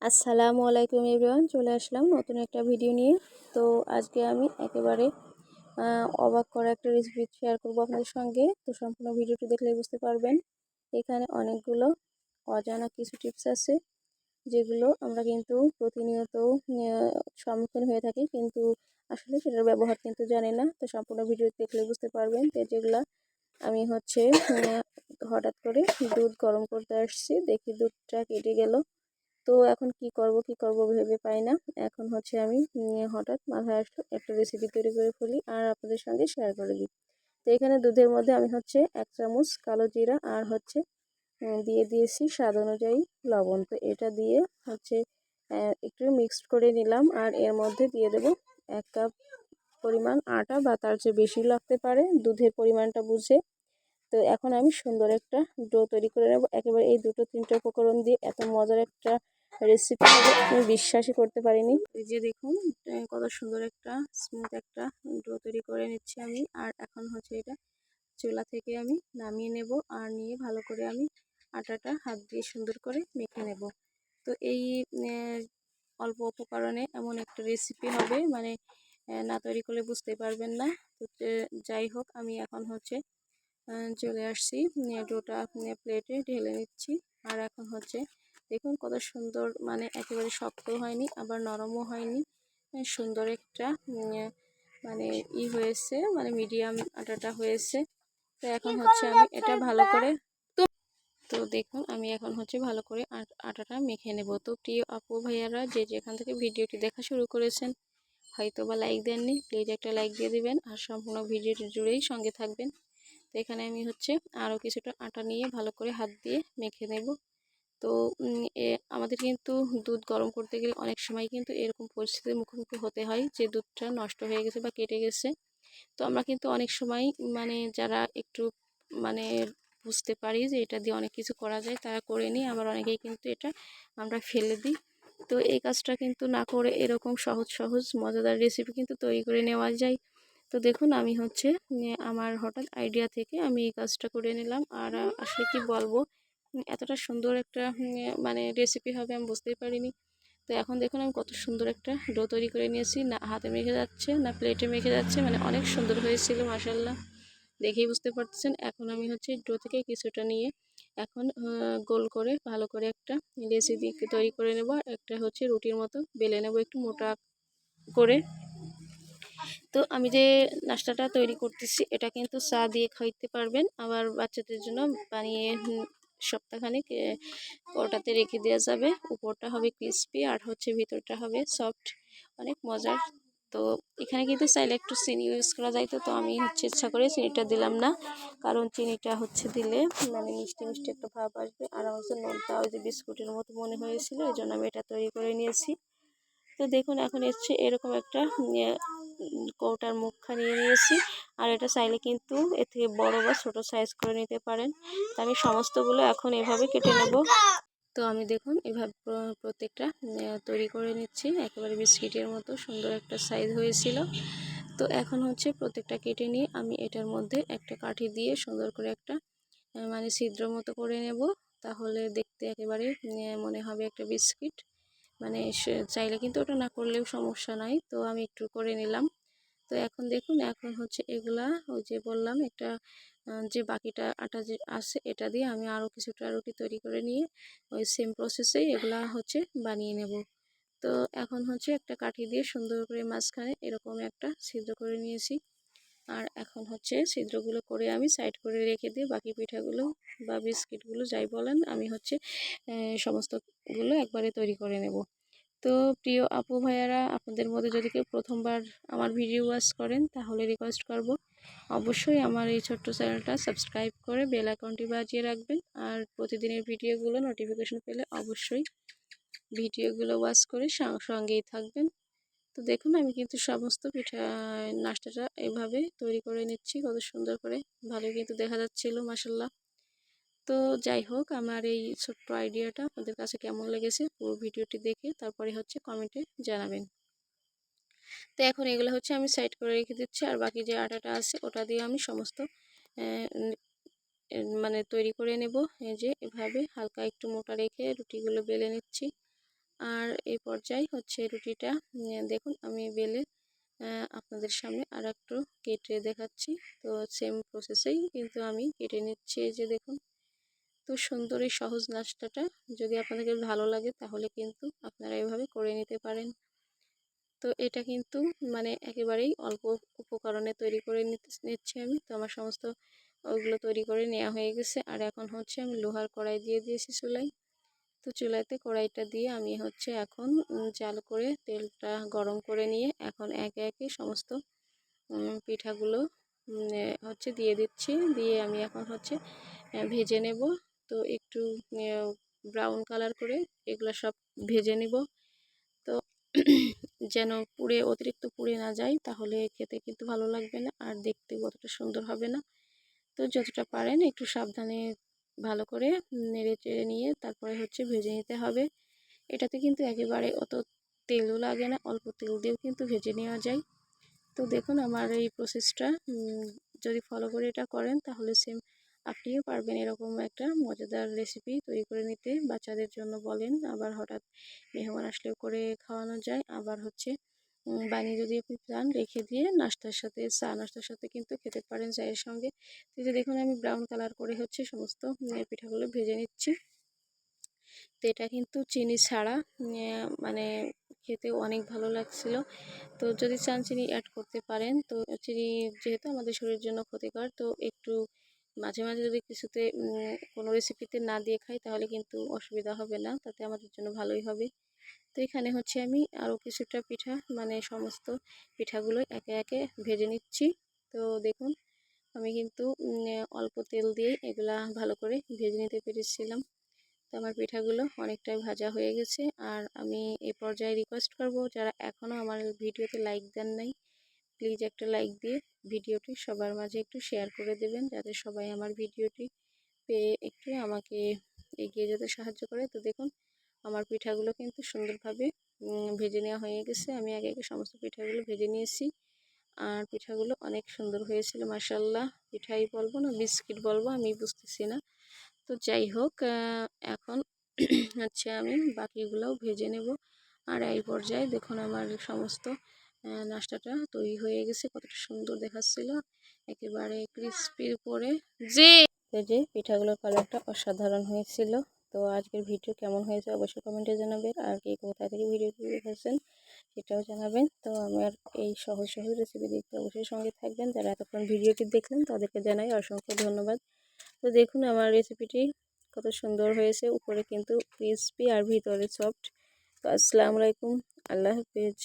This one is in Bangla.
আসসালামু আলাইকুম এভরিওয়ান, চলে আসলাম নতুন একটা ভিডিও নিয়ে। তো আজকে আমি একেবারে অবাক করা একটা রেসিপি শেয়ার করব আপনাদের সঙ্গে। তো সম্পূর্ণ ভিডিওটি দেখলে বুঝতে পারবেন। এখানে অনেকগুলো অজানা কিছু টিপস আছে, যেগুলো আমরা কিন্তু প্রতিনিয়ত সম্মুখীন হয়ে থাকি, কিন্তু আসলে সেটার ব্যবহার কিন্তু জানি না। তো সম্পূর্ণ ভিডিও দেখলে বুঝতে পারবেন। তো যেগুলা আমি হঠাৎ করে দুধ গরম করতে আসছি, দেখি দুধটা কেটে গেল। তো এখন কি করব ভেবে পাই না। এখন আমি হঠাৎ মাথায় আসলো একটা রেসিপি তৈরি করে ফেলি আর আপনাদের সঙ্গে শেয়ার করে দিই। তো এখানে দুধের মধ্যে আমি 1 চামচ কালো জিরা আর দিয়ে দিয়েছি স্বাদ অনুযায়ী লবণ। তো এটা দিয়ে একটু মিক্সড করে নিলাম আর এর মধ্যে দিয়ে দেব 1 কাপ পরিমাণ আটা, বা তার চেয়ে বেশি লাগতে পারে, দুধের পরিমাণটা বুঝে। তো এখন আমি সুন্দর একটা ডো তৈরি করে নেব। একেবারে এই দুটো তিনটে উপকরণ দিয়ে এত মজার একটা রেসিপি হবে আমি বিশ্বাসই করতে পারিনি। এই যে দেখুন, কত সুন্দর একটা স্মুথ একটা ডো তৈরি করে নিচ্ছি আমি। আর এখন এটা চুলা থেকে আমি নামিয়ে নেব, আর নিয়ে ভালো করে আমি আটাটা হাত দিয়ে সুন্দর করে মেখে নেব। তো এই অল্প উপকরণে এমন একটা রেসিপি হবে, মানে না তৈরি করলে বুঝতে পারবেন না। তো যাই হোক, আমি এখন চলে আসছি, ডোটা প্লেটে ঢেলে নিচ্ছি। আর এখন দেখুন কত সুন্দর, মানে একেবারে শক্ত হয়নি আবার নরমও হয়নি, সুন্দর একটা মানে হয়েছে, মানে মিডিয়াম আটাটা হয়েছে। তো এখন আমি এটা ভালো করে, তো দেখুন আমি এখন ভালো করে আটাটা মেখে নেব। তো প্রিয় আপু ভাইয়ারা, যে যেখান থেকে ভিডিওটি দেখা শুরু করেছেন, হয়তো বা লাইক দেননি, প্লিজ একটা লাইক দিয়ে দিবেন আর সম্পূর্ণ ভিডিওটি জুড়েই সঙ্গে থাকবেন। তো এখানে আমি আরও কিছুটা আটা নিয়ে ভালো করে হাত দিয়ে মেখে নেব। তো আমাদের কিন্তু দুধ গরম করতে গেলে অনেক সময় কিন্তু এরকম পরিস্থিতির মুখোমুখি হতে হয় যে দুধটা নষ্ট হয়ে গেছে বা কেটে গেছে। তো আমরা কিন্তু অনেক সময়, মানে যারা একটু মানে বুঝতে পারি যে এটা দিয়ে অনেক কিছু করা যায়, তারা করে নিই। আবার অনেকেই কিন্তু এটা আমরা ফেলে দিই। তো এই কাজটা কিন্তু না করে এরকম সহজ সহজ মজাদার রেসিপি কিন্তু তৈরি করে নেওয়া যায়। তো দেখুন আমি আমার হঠাৎ আইডিয়া থেকে আমি এই কাজটা করে নিলাম। আর আসলে কি বলবো, এতটা সুন্দর একটা মানে রেসিপি হবে আমি বুঝতেই পারিনি। তো এখন দেখুন আমি কত সুন্দর একটা ডো তৈরি করে নিয়েছি, না হাতে মেখে যাচ্ছে না প্লেটে মেখে যাচ্ছে, মানে অনেক সুন্দর হয়েছিল মাশাআল্লাহ, দেখেই বুঝতে পারতেছেন। এখন আমি ডো থেকে কিছুটা নিয়ে এখন গোল করে ভালো করে একটা রেসিপি তৈরি করে নেব। একটা রুটির মতো বেলে নেব একটু মোটা করে। তো আমি যে নাস্তাটা তৈরি করতেছি, এটা কিন্তু চা দিয়ে খাইতে পারবেন, আবার বাচ্চাদের জন্য বানিয়ে সপ্তাহখানেক ওটাতে রেখে দেওয়া যাবে। উপরটা হবে ক্রিস্পি আর ভিতরটা হবে সফট, অনেক মজার। তো এখানে কিন্তু চাইলে একটু চিনি ইউজ করা যায়। তো আমি ইচ্ছা করে চিনিটা দিলাম না, কারণ চিনিটা দিলে মানে মিষ্টি মিষ্টি একটা ভাব আসবে। আর আমার নুনটা ওই যে বিস্কুটের মতো মনে হয়েছিল, এই জন্য আমি এটা তৈরি করে নিয়েছি। তো দেখুন এখন এরকম একটা কৌটার মুখা নিয়ে নিয়েছি। আর এটা চাইলে কিন্তু এর থেকে বড় বা ছোট সাইজ করে নিতে পারেন। তো আমি সমস্তগুলো এখন এভাবে কেটে নেব। তো আমি দেখুন এভাবে প্রত্যেকটা তৈরি করে নিচ্ছি, একেবারে বিস্কিটের মতো সুন্দর একটা সাইজ হয়েছিল। তো এখন প্রত্যেকটা কেটে নিয়ে আমি এটার মধ্যে একটা কাঠি দিয়ে সুন্দর করে একটা মানে ছিদ্র মতো করে নেব। তাহলে দেখতে একেবারে মনে হবে একটা বিস্কিট। মানে চাইলে কিন্তু ওটা না করলেও সমস্যা নাই, তো আমি একটু করে নিলাম। তো এখন দেখুন, এখন এগুলা ওই যে বললাম একটা যে বাকিটা আটা যে আছে, এটা দিয়ে আমি আরও কিছুটা রুটি তৈরি করে নিয়ে ওই সেম প্রসেসেই এগুলা বানিয়ে নেব। তো এখন একটা কাঠি দিয়ে সুন্দর করে মাঝখানে এরকম একটা ছিদ্র করে নিয়েছি। আর এখন ছিদ্রগুলো করে আমি সাইড করে রেখে দিয়ে বাকি পিঠাগুলো বা বিস্কিটগুলো যাই বলেন, আমি সমস্তগুলো একবারে তৈরি করে নেব। তো প্রিয় আপু ভাইয়ারা, আপনাদের মধ্যে যদি কেউ প্রথমবার আমার ভিডিও ওয়াচ করেন, তাহলে রিকোয়েস্ট করব অবশ্যই আমার এই ছোট্ট চ্যানেলটা সাবস্ক্রাইব করে বেল আইকনটি বাজিয়ে রাখবেন। আর প্রতিদিনের ভিডিওগুলো নোটিফিকেশন পেলে অবশ্যই ভিডিওগুলো ওয়াচ করে সঙ্গেই থাকবেন। তো দেখুন আমি কিন্তু সমস্ত পিঠা নাস্তাটা এভাবে তৈরি করে নিচ্ছি, কত সুন্দর করে, ভালো কিন্তু দেখা যাচ্ছিল মাশাআল্লাহ। তো যাই হোক, আমার এই ছোট্ট আইডিয়াটা আপনাদের কাছে কেমন লেগেছে পুরো ভিডিওটি দেখে তারপরে কমেন্টে জানাবেন। তো এখন এগুলো আমি সাইড করে রেখে দিচ্ছি। আর বাকি যে আটাটা আছে ওটা দিয়ে আমি সমস্ত মানে তৈরি করে নেব। এই যে এভাবে হালকা একটু মোটা রেখে রুটিগুলো বেলে নিচ্ছি। আর এই পর্যায়ে হচ্ছে রুটিটা দেখুন আমি বেলে আপনাদের সামনে আর একটু কেটে দেখাচ্ছি। তো সেম প্রসেসেই কিন্তু আমি কেটে নিচ্ছি। এই যে দেখুন, তো সুন্দর এই সহজ নাস্তাটা যদি আপনাদের ভালো লাগে তাহলে কিন্তু আপনারা এভাবে করে নিতে পারেন। তো এটা কিন্তু মানে একেবারেই অল্প উপকরণে তৈরি করে নিচ্ছি আমি। তো আমার সমস্ত ওইগুলো তৈরি করে নেওয়া হয়ে গেছে। আর এখন হচ্ছে আমি লোহার কড়াই দিয়ে দিয়েছি চুলায়। তো চুলাতে কড়াইটা দিয়ে আমি হচ্ছে এখন জাল করে তেলটা গরম করে নিয়ে এখন একে একে সমস্ত পিঠাগুলো হচ্ছে দিয়ে দিচ্ছি। দিয়ে আমি এখন হচ্ছে ভেজে নেব। তো একটু ব্রাউন কালার করে এগুলো সব ভেজে নেব। তো যেন অতিরিক্ত পুড়ে না যায়, তাহলে খেতে কিন্তু ভালো লাগবে না আর দেখতেও অতটা সুন্দর হবে না। তো যতটা পারেন একটু সাবধানে ভালো করে নেড়ে চেড়ে নিয়ে তারপরে হচ্ছে ভেজে নিতে হবে। এটাতে কিন্তু একেবারে অত তেলও লাগে না, অল্প তেল দিয়েও কিন্তু ভেজে নেওয়া যায়। তো দেখুন আমার এই প্রসেসটা যদি ফলো করে এটা করেন তাহলে সেম আপনিও পারবেন এরকম একটা মজাদার রেসিপি তৈরি করে নিতে। বাচ্চাদের জন্য বলেন, আবার হঠাৎ মেহমান আসলেও করে খাওয়ানো যায়। আবার হচ্ছে বানিয়ে যদি আপনি চান রেখে দিয়ে নাস্তার সাথে চা নাস্তার সাথে কিন্তু খেতে পারেন চায়ের সঙ্গে। তো যে দেখুন আমি ব্রাউন কালার করে হচ্ছে সমস্ত পিঠাগুলো ভেজে নিচ্ছি। তো এটা কিন্তু চিনি ছাড়া মানে খেতে অনেক ভালো লাগছিল। তো যদি চান চিনি অ্যাড করতে পারেন। তো চিনি যেহেতু আমাদের শরীরের জন্য ক্ষতিকর, তো একটু মাঝে মাঝে যদি কিছুতে কোনো রেসিপিতে না দিয়ে খাই তাহলে কিন্তু অসুবিধা হবে না, তাতে আমাদের জন্য ভালোই হবে। তো এখানে হচ্ছে আমি আরও কিছুটা পিঠা মানে সমস্ত পিঠাগুলো একে একে ভেজে নিচ্ছি। তো দেখুন আমি কিন্তু অল্প তেল দিয়ে এগুলা ভালো করে ভেজে নিতে পেরেছিলাম। তো আমার পিঠাগুলো অনেকটাই ভাজা হয়ে গেছে। আর আমি এই পর্যায়ে রিকোয়েস্ট করব, যারা এখনও আমার ভিডিওতে লাইক দেন নাই, প্লিজ একটা লাইক দিয়ে ভিডিওটি সবার মাঝে একটু শেয়ার করে দেবেন, যাতে সবাই আমার ভিডিওটি পেয়ে একটু আমাকে এগিয়ে যেতে সাহায্য করে। তো দেখুন আমার পিঠাগুলো কিন্তু সুন্দরভাবে ভেজে নেওয়া হয়ে গেছে। আমি আগে আগে সমস্ত পিঠাগুলো ভেজে নিয়েছি। আর পিঠাগুলো অনেক সুন্দর হয়েছিল মাশাআল্লাহ। পিঠাই বলবো না বিস্কিট বলবো আমি বুঝতেছি না। তো যাই হোক, এখন হচ্ছে আমি বাকিগুলোও ভেজে নেব। আর এই পর্যায়ে দেখুন আমার সমস্ত নাস্তাটা তৈরি হয়ে গেছে, কতটা সুন্দর দেখাচ্ছিল, একেবারে ক্রিস্পির উপরে যে পিঠাগুলোর কালারটা অসাধারণ হয়েছিল। তো আজকের ভিডিও কেমন হয়েছে অবশ্যই কমেন্টে জানাবেন। আর কে কোথা থেকে ভিডিওটি দেখেছেন সেটাও জানাবেন। তো আমার এই সহজ সহজ রেসিপি দেখতে অবশ্যই সঙ্গে থাকবেন। যারা এতক্ষণ ভিডিওটি দেখলেন তাদেরকে জানাই অসংখ্য ধন্যবাদ। তো দেখুন আমার রেসিপিটি কত সুন্দর হয়েছে, উপরে কিন্তু ক্রিস্পি আর ভিতরে সফট। তো আসসালামু আলাইকুম, আল্লাহ হাফিজ।